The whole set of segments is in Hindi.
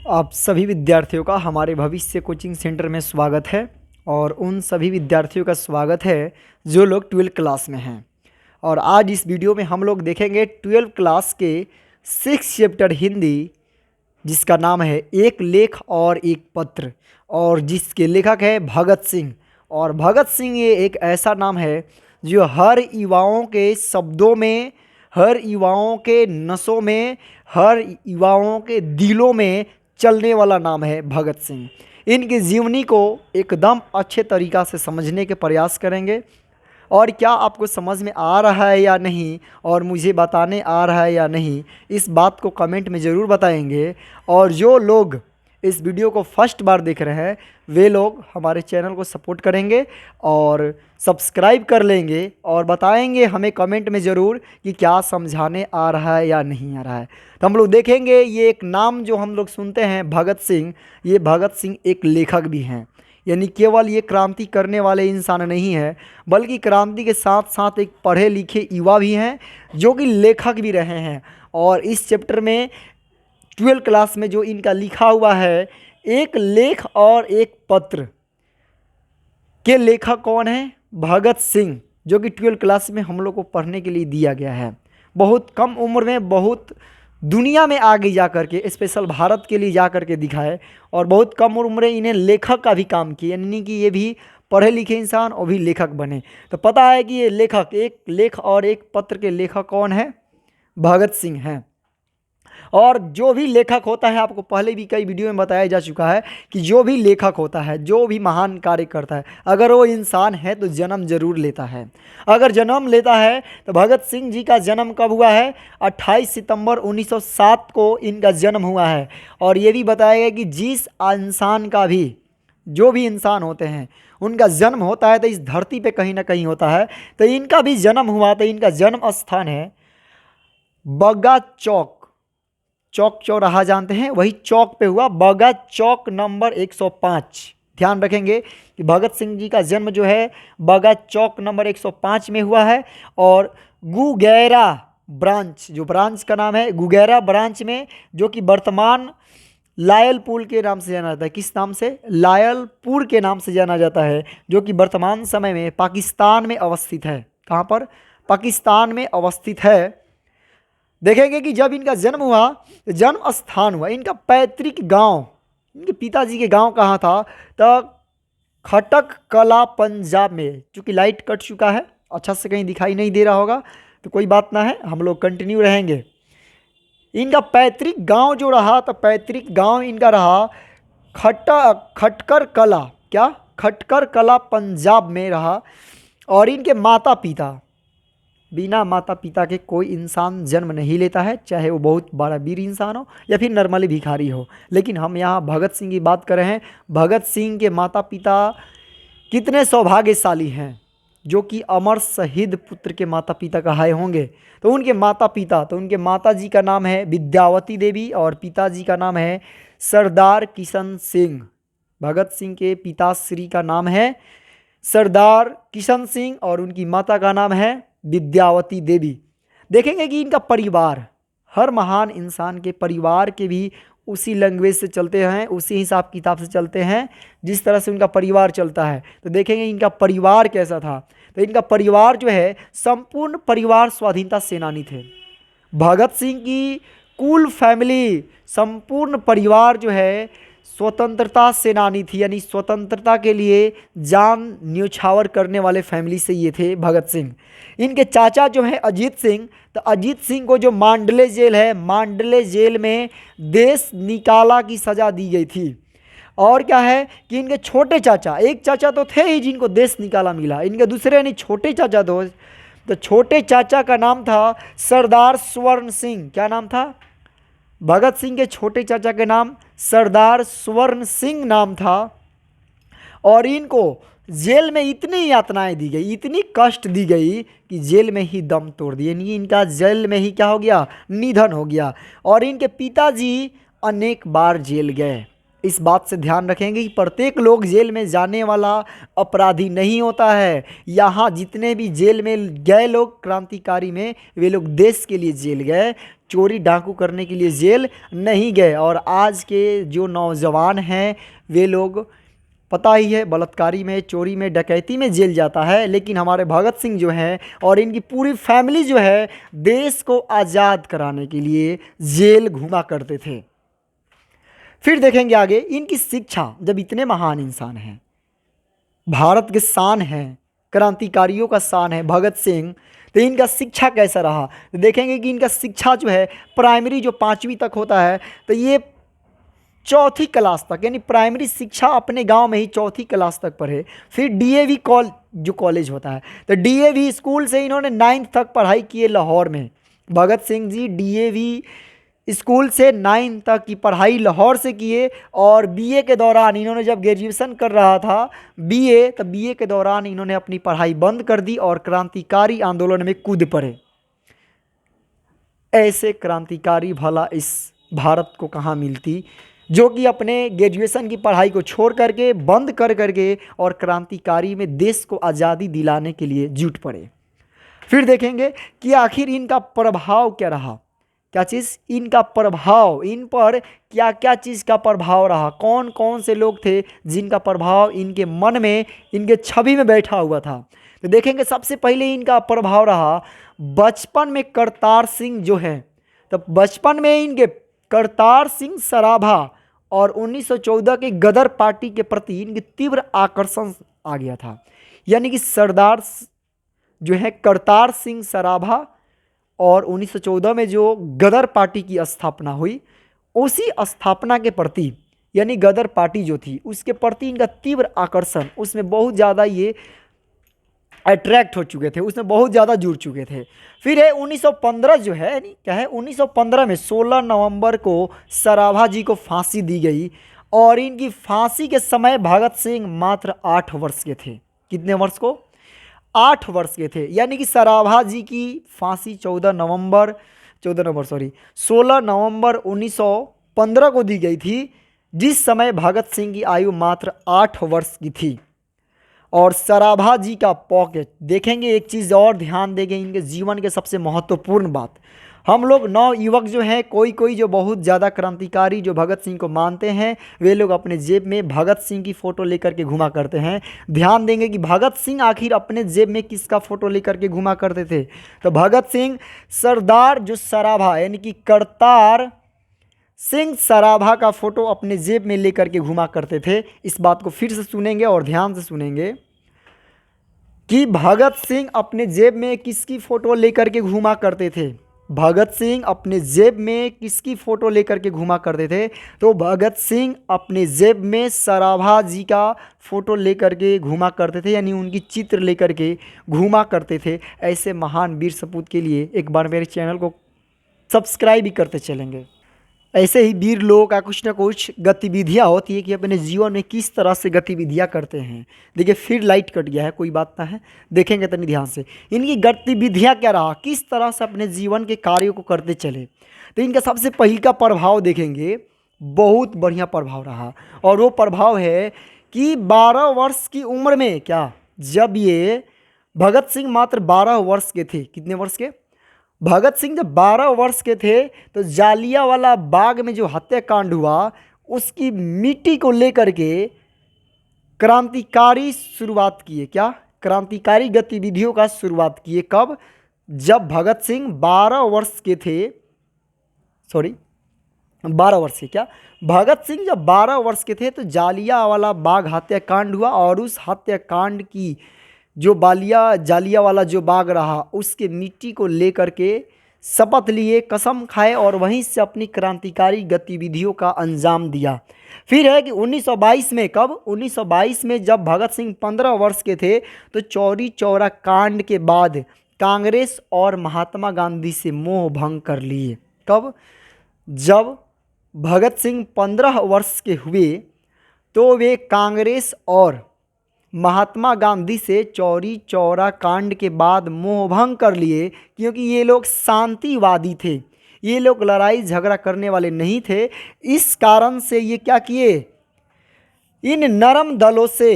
आप सभी विद्यार्थियों का हमारे भविष्य कोचिंग सेंटर में स्वागत है। और उन सभी विद्यार्थियों का स्वागत है जो लोग 12th क्लास में हैं। और आज इस वीडियो में हम लोग देखेंगे 12th क्लास के 6 चैप्टर हिंदी, जिसका नाम है एक लेख और एक पत्र, और जिसके लेखक है भगत सिंह। और भगत सिंह ये एक ऐसा नाम है जो हर युवाओं के शब्दों में, हर युवाओं के नसों में, हर युवाओं के दिलों में चलने वाला नाम है भगत सिंह। इनकी जीवनी को एकदम अच्छे तरीक़ा से समझने के प्रयास करेंगे। और क्या आपको समझ में आ रहा है या नहीं, और मुझे बताने आ रहा है या नहीं, इस बात को कमेंट में ज़रूर बताएंगे। और जो लोग इस वीडियो को फर्स्ट बार देख रहे हैं वे लोग हमारे चैनल को सपोर्ट करेंगे और सब्सक्राइब कर लेंगे और बताएंगे हमें कमेंट में ज़रूर कि क्या समझाने आ रहा है या नहीं आ रहा है। तो हम लोग देखेंगे ये एक नाम जो हम लोग सुनते हैं भगत सिंह, ये भगत सिंह एक लेखक भी हैं। यानी केवल ये क्रांति करने वाले इंसान नहीं है, बल्कि क्रांति के साथ साथ एक पढ़े लिखे युवा भी हैं जो कि लेखक भी रहे हैं। और इस चैप्टर में 12th क्लास में जो इनका लिखा हुआ है एक लेख और एक पत्र के लेखक कौन है? भगत सिंह, जो कि 12th क्लास में हम लोग को पढ़ने के लिए दिया गया है। बहुत कम उम्र में बहुत दुनिया में आगे जा कर के, स्पेशल भारत के लिए जा कर के दिखाए, और बहुत कम उम्र में इन्हें लेखक का भी काम किया, यानी कि ये भी पढ़े लिखे इंसान और भी लेखक बने। तो पता है कि ये लेखक, एक लेख और एक पत्र के लेखक कौन है? भगत सिंह हैं। और जो भी लेखक होता है, आपको पहले भी कई वीडियो में बताया जा चुका है कि जो भी लेखक होता है, जो भी महान कार्य करता है, अगर वो इंसान है तो जन्म जरूर लेता है। अगर जन्म लेता है तो भगत सिंह जी का जन्म कब हुआ है? 28 सितंबर 1907 को इनका जन्म हुआ है। और ये भी बताया गया कि जिस इंसान का भी, जो भी इंसान होते हैं उनका जन्म होता है तो इस धरती पे कहीं ना कहीं होता है। तो इनका भी जन्म हुआ, तो इनका जन्म स्थान है बग्गा चौक, चौक चौराहा जानते हैं, वही चौक पे हुआ, बग्गा चौक नंबर 105। ध्यान रखेंगे कि भगत सिंह जी का जन्म जो है बग्गा चौक नंबर 105 में हुआ है। और गुगैरा ब्रांच, जो ब्रांच का नाम है गुगैरा ब्रांच में, जो कि वर्तमान लायलपुर के नाम से जाना जाता है। किस नाम से? लायलपुर के नाम से जाना जाता है, जो कि वर्तमान समय में पाकिस्तान में अवस्थित है। कहाँ पर? पाकिस्तान में अवस्थित है। देखेंगे कि जब इनका जन्म हुआ, जन्म स्थान हुआ, इनका पैतृक गांव, इनके पिताजी के गांव कहाँ था? तो खटक कला पंजाब में। चूँकि लाइट कट चुका है, अच्छा से कहीं दिखाई नहीं दे रहा होगा, तो कोई बात ना है, हम लोग कंटिन्यू रहेंगे। इनका पैतृक गांव जो रहा, तो पैतृक गांव इनका रहा खटकर कला, क्या? खटकर कला पंजाब में रहा। और इनके माता पिता, बिना माता पिता के कोई इंसान जन्म नहीं लेता है, चाहे वो बहुत बड़ा वीर इंसान हो या फिर नॉर्मली भिखारी हो। लेकिन हम यहाँ भगत सिंह की बात कर रहे हैं। भगत सिंह के माता पिता कितने सौभाग्यशाली हैं, जो कि अमर शहीद पुत्र के माता पिता कहाए होंगे। तो उनके माता पिता, तो उनके माता जी का नाम है विद्यावती देवी और पिताजी का नाम है सरदार किशन सिंह। भगत सिंह के पिताश्री का नाम है सरदार किशन सिंह और उनकी माता का नाम है विद्यावती देवी। देखेंगे कि इनका परिवार, हर महान इंसान के परिवार के भी उसी लैंग्वेज से चलते हैं, उसी हिसाब किताब से चलते हैं जिस तरह से उनका परिवार चलता है। तो देखेंगे इनका परिवार कैसा था। तो इनका परिवार जो है, संपूर्ण परिवार स्वाधीनता सेनानी थे। भगत सिंह की कुल फैमिली, संपूर्ण परिवार जो है स्वतंत्रता सेनानी थी, यानी स्वतंत्रता के लिए जान न्यौछावर करने वाले फैमिली से ये थे भगत सिंह। इनके चाचा जो हैं अजीत सिंह, तो अजीत सिंह को जो मांडले जेल है, मांडले जेल में देश निकाला की सज़ा दी गई थी। और क्या है कि इनके छोटे चाचा, एक चाचा तो थे ही जिनको देश निकाला मिला, इनके दूसरे यानी छोटे चाचा दोस्त, तो छोटे चाचा का नाम था सरदार स्वर्ण सिंह। क्या नाम था? भगत सिंह के छोटे चाचा के नाम सरदार स्वर्ण सिंह नाम था। और इनको जेल में इतनी यातनाएं दी गई, इतनी कष्ट दी गई कि जेल में ही दम तोड़ दिए, यानी इनका जेल में ही क्या हो गया? निधन हो गया। और इनके पिताजी अनेक बार जेल गए, इस बात से ध्यान रखेंगे कि प्रत्येक लोग जेल में जाने वाला अपराधी नहीं होता है। यहाँ जितने भी जेल में गए लोग क्रांतिकारी में, वे लोग देश के लिए जेल गए, चोरी डाकू करने के लिए जेल नहीं गए। और आज के जो नौजवान हैं वे लोग पता ही है बलात्कारी में, चोरी में, डकैती में जेल जाता है, लेकिन हमारे भगत सिंह जो हैं और इनकी पूरी फैमिली जो है देश को आज़ाद कराने के लिए जेल घूमा करते थे। फिर देखेंगे आगे इनकी शिक्षा, जब इतने महान इंसान हैं, भारत के शान हैं, क्रांतिकारियों का शान है भगत सिंह, तो इनका शिक्षा कैसा रहा। तो देखेंगे कि इनका शिक्षा जो है प्राइमरी जो 5वीं तक होता है, तो ये 4थी क्लास तक, यानी प्राइमरी शिक्षा अपने गांव में ही 4थी क्लास तक पढ़े। फिर डीएवी जो कॉलेज होता है, तो डीएवी स्कूल से इन्होंने 9th तक पढ़ाई की है लाहौर में। भगत सिंह जी डीएवी स्कूल से 9th तक की पढ़ाई लाहौर से किए। और बीए के दौरान इन्होंने जब ग्रेजुएशन कर रहा था बीए, तो बीए के दौरान इन्होंने अपनी पढ़ाई बंद कर दी और क्रांतिकारी आंदोलन में कूद पड़े। ऐसे क्रांतिकारी भला इस भारत को कहाँ मिलती, जो कि अपने ग्रेजुएशन की पढ़ाई को छोड़ करके, बंद कर करके और क्रांतिकारी में देश को आज़ादी दिलाने के लिए जुट पड़े। फिर देखेंगे कि आखिर इनका प्रभाव क्या रहा, क्या चीज़ इनका प्रभाव, इन पर क्या क्या चीज़ का प्रभाव रहा, कौन कौन से लोग थे जिनका प्रभाव इनके मन में, इनके छवि में बैठा हुआ था। तो देखेंगे सबसे पहले इनका प्रभाव रहा बचपन में करतार सिंह जो है, तो बचपन में इनके करतार सिंह सराभा और 1914 के गदर पार्टी के प्रति इनकी तीव्र आकर्षण आ गया था। यानी कि सरदार जो है करतार सिंह सराभा और 1914 में जो गदर पार्टी की स्थापना हुई, उसी स्थापना के प्रति, यानी गदर पार्टी जो थी उसके प्रति इनका तीव्र आकर्षण, उसमें बहुत ज़्यादा ये अट्रैक्ट हो चुके थे, उसमें बहुत ज़्यादा जुड़ चुके थे। फिर है 1915 जो है, यानी क्या है 1915 में 16 नवंबर को सराभा जी को फांसी दी गई और इनकी फांसी के समय भगत सिंह मात्र 8 वर्ष के थे। कितने वर्ष को? 8 वर्ष के थे। यानी कि सराभा जी की फांसी 16 नवंबर 1915 को दी गई थी, जिस समय भगत सिंह की आयु मात्र 8 वर्ष की थी। और सराभा जी का पॉकेट देखेंगे, एक चीज़ और ध्यान देंगे, इनके जीवन के सबसे महत्वपूर्ण बात, हम लोग नौ युवक जो हैं, कोई जो बहुत ज़्यादा क्रांतिकारी जो भगत सिंह को मानते हैं, वे लोग अपने जेब में भगत सिंह की फ़ोटो लेकर के घुमा करते हैं। ध्यान देंगे कि भगत सिंह आखिर अपने जेब में किसका फ़ोटो लेकर के घुमा करते थे, तो भगत सिंह सरदार जो सराभा यानी कि करतार सिंह सराभा का फ़ोटो अपने जेब में लेकर के घुमा करते थे। इस बात को फिर से सुनेंगे और ध्यान से सुनेंगे कि भगत सिंह अपने जेब में किसकी फ़ोटो लेकर के घुमा करते थे। भगत सिंह अपने जेब में किसकी फ़ोटो लेकर के घुमा करते थे, तो भगत सिंह अपने जेब में सराभा जी का फ़ोटो लेकर के घुमा करते थे, यानी उनकी चित्र लेकर के घुमा करते थे। ऐसे महान वीर सपूत के लिए एक बार मेरे चैनल को सब्सक्राइब भी करते चलेंगे। ऐसे ही वीर लोगों का कुछ ना कुछ गतिविधियाँ होती है कि अपने जीवन में किस तरह से गतिविधियाँ करते हैं। देखिए फिर लाइट कट गया है, कोई बात ना है, देखेंगे तनी ध्यान से इनकी गतिविधियाँ क्या रहा, किस तरह से अपने जीवन के कार्यों को करते चले। तो इनका सबसे पहले का प्रभाव देखेंगे, बहुत बढ़िया प्रभाव रहा, और वो प्रभाव है कि 12 वर्ष की उम्र में, क्या जब ये भगत सिंह मात्र 12 वर्ष के थे, कितने वर्ष के, भगत सिंह जब 12 वर्ष के थे तो जालियांवाला बाग में जो हत्याकांड हुआ उसकी मिट्टी को लेकर के क्रांतिकारी शुरुआत किए। क्या क्रांतिकारी गतिविधियों का शुरुआत किए, कब, जब भगत सिंह 12 वर्ष के थे, 12 वर्ष के, क्या भगत सिंह जब 12 वर्ष के थे तो जालियांवाला बाग हत्याकांड हुआ और उस हत्याकांड की जो जालियांवाला जो बाग रहा उसके मिट्टी को लेकर के शपथ लिए, कसम खाए और वहीं से अपनी क्रांतिकारी गतिविधियों का अंजाम दिया। फिर है कि 1922 में, कब, 1922 में जब भगत सिंह 15 वर्ष के थे तो चौरी चौरा कांड के बाद कांग्रेस और महात्मा गांधी से मोह भंग कर लिए। कब, जब भगत सिंह 15 वर्ष के हुए तो वे कांग्रेस और महात्मा गांधी से चौरी चौरा कांड के बाद मोहभंग कर लिए, क्योंकि ये लोग शांतिवादी थे, ये लोग लड़ाई झगड़ा करने वाले नहीं थे। इस कारण से ये क्या किए, इन नरम दलों से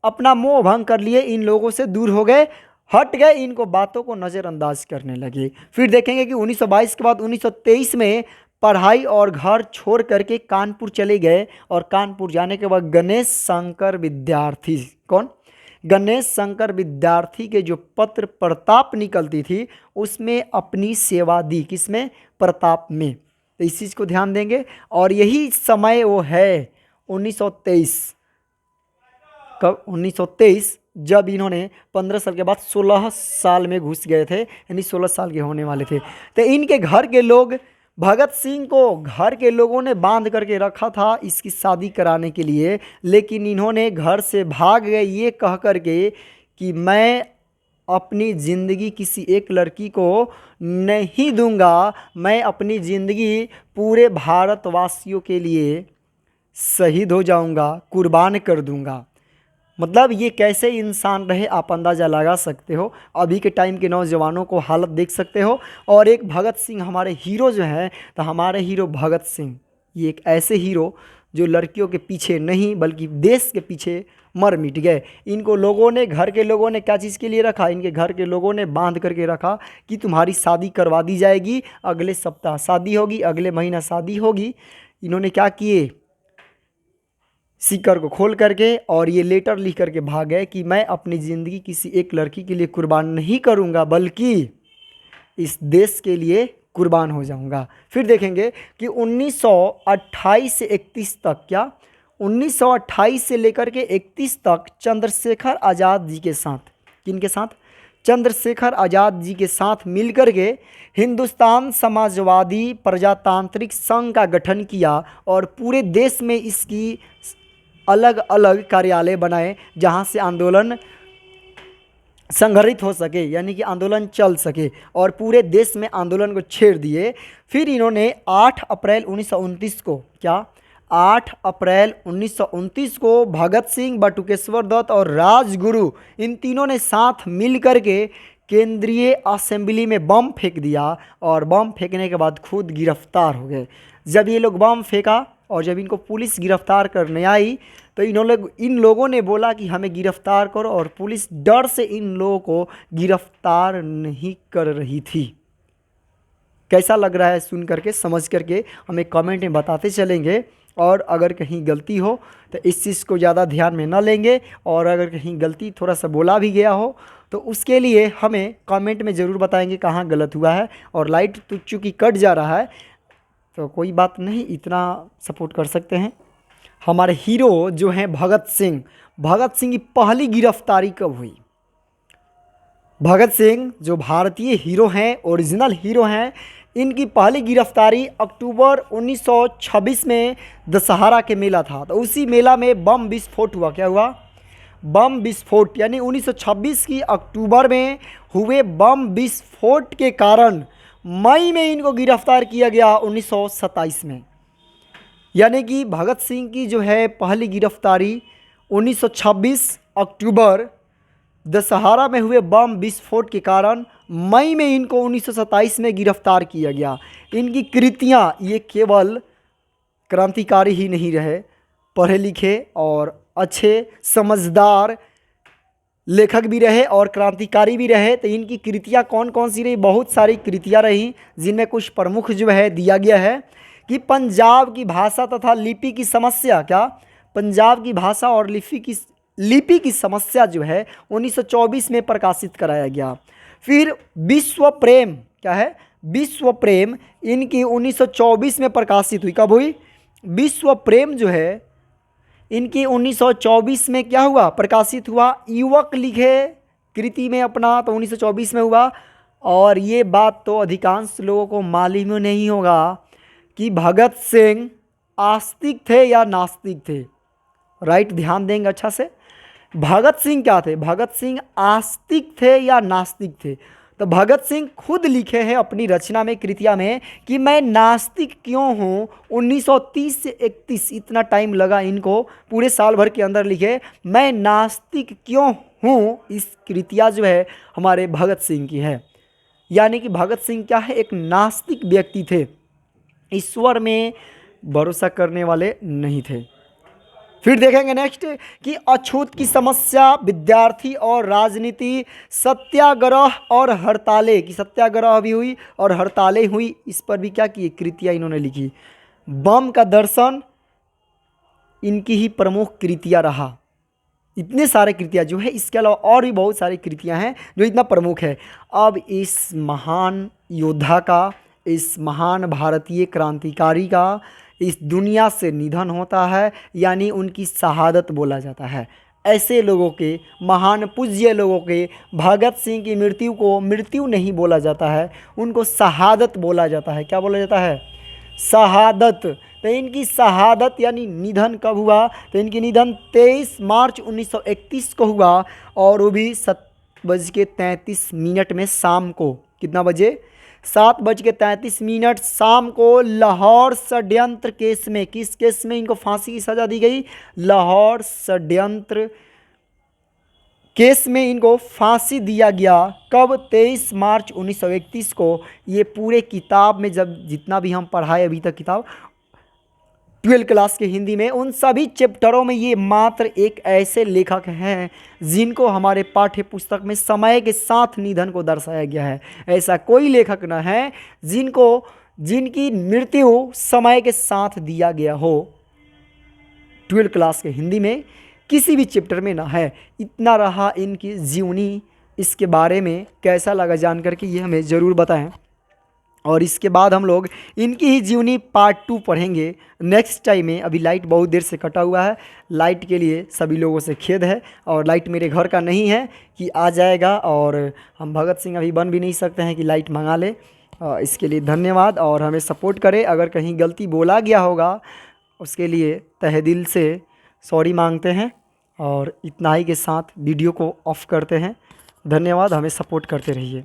अपना मोह भंग कर लिए, इन लोगों से दूर हो गए, हट गए, इनको बातों को नज़रअंदाज करने लगे। फिर देखेंगे कि 1922 के बाद 1923 में पढ़ाई और घर छोड़ करके कानपुर चले गए, और कानपुर जाने के बाद गणेश शंकर विद्यार्थी, कौन, गणेश शंकर विद्यार्थी के जो पत्र प्रताप निकलती थी उसमें अपनी सेवा दी, किसमें, प्रताप में। तो इस चीज़ को ध्यान देंगे। और यही समय वो है 1923, कब, 1923, जब इन्होंने 15 साल के बाद 16 साल में घुस गए थे, यानी 16 साल के होने वाले थे। तो इनके घर के लोग, भगत सिंह को घर के लोगों ने बांध करके रखा था इसकी शादी कराने के लिए, लेकिन इन्होंने घर से भाग गए ये कह करके कि मैं अपनी ज़िंदगी किसी एक लड़की को नहीं दूंगा, मैं अपनी ज़िंदगी पूरे भारतवासियों के लिए शहीद हो जाऊंगा, कुर्बान कर दूंगा। मतलब ये कैसे इंसान रहे आप अंदाज़ा लगा सकते हो, अभी के टाइम के नौजवानों को हालत देख सकते हो। और एक भगत सिंह हमारे हीरो जो हैं, तो हमारे हीरो भगत सिंह ये एक ऐसे हीरो जो लड़कियों के पीछे नहीं बल्कि देश के पीछे मर मिट गए। इनको लोगों ने, घर के लोगों ने क्या चीज़ के लिए रखा, इनके घर के लोगों ने बांध करके रखा कि तुम्हारी शादी करवा दी जाएगी, अगले सप्ताह शादी होगी, अगले महीना शादी होगी। इन्होंने क्या किए, सीकर को खोल करके और ये लेटर लिख करके भाग गए कि मैं अपनी ज़िंदगी किसी एक लड़की के लिए कुर्बान नहीं करूंगा, बल्कि इस देश के लिए कुर्बान हो जाऊंगा। फिर देखेंगे कि 1928 से 31 तक, क्या 1928 से लेकर के 31 तक चंद्रशेखर आज़ाद जी के साथ, किनके साथ, चंद्रशेखर आज़ाद जी के साथ मिलकर के हिंदुस्तान समाजवादी प्रजातांत्रिक संघ का गठन किया, और पूरे देश में इसकी अलग अलग कार्यालय बनाए जहां से आंदोलन संगठित हो सके, यानी कि आंदोलन चल सके, और पूरे देश में आंदोलन को छेड़ दिए। फिर इन्होंने 8 अप्रैल 1929 को, क्या, 8 अप्रैल 1929 को भगत सिंह, बटुकेश्वर दत्त और राजगुरु, इन तीनों ने साथ मिल करके केंद्रीय असेंबली में बम फेंक दिया, और बम फेंकने के बाद खुद गिरफ्तार हो गए। जब ये लोग बम फेंका और जब इनको पुलिस गिरफ्तार करने आई, तो इन लोगों ने बोला कि हमें गिरफ्तार करो, और पुलिस डर से इन लोगों को गिरफ्तार नहीं कर रही थी। कैसा लग रहा है सुन करके, समझ करके हमें कमेंट में बताते चलेंगे। और अगर कहीं गलती हो तो इस चीज़ को ज़्यादा ध्यान में न लेंगे, और अगर कहीं गलती थोड़ा सा बोला भी गया हो तो उसके लिए हमें कमेंट में ज़रूर बताएंगे कहाँ गलत हुआ है। और लाइट तो चूँकि कट जा रहा है तो कोई बात नहीं, इतना सपोर्ट कर सकते हैं। हमारे हीरो जो हैं भगत सिंह, भगत सिंह की पहली गिरफ्तारी कब हुई? भगत सिंह जो भारतीय हीरो हैं, ओरिजिनल हीरो हैं, इनकी पहली गिरफ्तारी अक्टूबर 1926 में दशहरा के मेला था। तो उसी मेला में बम विस्फोट हुआ। क्या हुआ? बम विस्फोट, यानी 1926 की अक्टूबर में हुए बम विस्फोट के कारण मई में इनको गिरफ्तार किया गया 1927 में। यानी कि भगत सिंह की जो है पहली गिरफ्तारी 1926 अक्टूबर दशहरा में हुए बम विस्फोट के कारण मई में इनको 1927 में गिरफ्तार किया गया। इनकी कृतियाँ, ये केवल क्रांतिकारी ही नहीं रहे, पढ़े लिखे और अच्छे समझदार लेखक भी रहे और क्रांतिकारी भी रहे। तो इनकी कृतियाँ कौन कौन सी रही? बहुत सारी कृतियाँ रही, जिनमें कुछ प्रमुख जो है दिया गया है कि पंजाब की भाषा तथा लिपि की समस्या, क्या, पंजाब की भाषा और लिपि की समस्या जो है 1924 में प्रकाशित कराया गया। फिर विश्व प्रेम, क्या है? विश्व प्रेम इनकी 1924 में प्रकाशित हुई। कब हुई? विश्व प्रेम जो है इनकी 1924 में क्या हुआ? प्रकाशित हुआ। युवक लिखे कृति में अपना, तो 1924 में हुआ। और ये बात तो अधिकांश लोगों को मालूम नहीं होगा कि भगत सिंह आस्तिक थे या नास्तिक थे। राइट, ध्यान देंगे अच्छा से। भगत सिंह क्या थे? भगत सिंह आस्तिक थे या नास्तिक थे? तो भगत सिंह खुद लिखे हैं अपनी रचना में, कृतिया में, कि मैं नास्तिक क्यों हूँ। 1930 से 31 इतना टाइम लगा इनको, पूरे साल भर के अंदर लिखे मैं नास्तिक क्यों हूँ। इस कृतिया जो है हमारे भगत सिंह की है। यानी कि भगत सिंह क्या है? एक नास्तिक व्यक्ति थे, ईश्वर में भरोसा करने वाले नहीं थे। फिर देखेंगे नेक्स्ट कि अछूत की समस्या, विद्यार्थी और राजनीति, सत्याग्रह और हड़तालें, कि सत्याग्रह भी हुई और हड़तालें हुई, इस पर भी क्या किए, कृतियाँ इन्होंने लिखी। बम का दर्शन इनकी ही प्रमुख कृतियाँ रहा। इतने सारे कृतियाँ जो है, इसके अलावा और भी बहुत सारी कृतियाँ हैं जो इतना प्रमुख है। अब इस महान योद्धा का, इस महान भारतीय क्रांतिकारी का इस दुनिया से निधन होता है, यानी उनकी शहादत बोला जाता है। ऐसे लोगों के, महान पूज्य लोगों के, भगत सिंह की मृत्यु को मृत्यु नहीं बोला जाता है, उनको शहादत बोला जाता है। क्या बोला जाता है? शहादत। तो इनकी शहादत यानी निधन कब हुआ? तो इनकी निधन 23 मार्च 1931 को हुआ, और वो भी 7:33 में शाम को। कितना बजे? 7:33 शाम को लाहौर षड्यंत्र केस में। किस केस में इनको फांसी की सजा दी गई? लाहौर षड्यंत्र केस में इनको फांसी दिया गया। कब? 23 मार्च 1931 को। ये पूरे किताब में, जब जितना भी हम पढ़ाए अभी तक किताब 12 क्लास के हिंदी में, उन सभी चैप्टरों में ये मात्र एक ऐसे लेखक हैं जिनको हमारे पाठ्य पुस्तक में समय के साथ निधन को दर्शाया गया है। ऐसा कोई लेखक न है जिनकी मृत्यु समय के साथ दिया गया हो। 12 क्लास के हिंदी में किसी भी चैप्टर में ना है। इतना रहा इनकी जीवनी। इसके बारे में कैसा लगा जानकर के ये हमें ज़रूर बताएं। और इसके बाद हम लोग इनकी ही जीवनी पार्ट 2 पढ़ेंगे नेक्स्ट टाइम में। अभी लाइट बहुत देर से कटा हुआ है, लाइट के लिए सभी लोगों से खेद है। और लाइट मेरे घर का नहीं है कि आ जाएगा, और हम भगत सिंह अभी बन भी नहीं सकते हैं कि लाइट मंगा ले। इसके लिए धन्यवाद, और हमें सपोर्ट करें। अगर कहीं गलती बोला गया होगा उसके लिए तहे दिल से सॉरी मांगते हैं, और इतना ही के साथ वीडियो को ऑफ करते हैं। धन्यवाद, हमें सपोर्ट करते रहिए।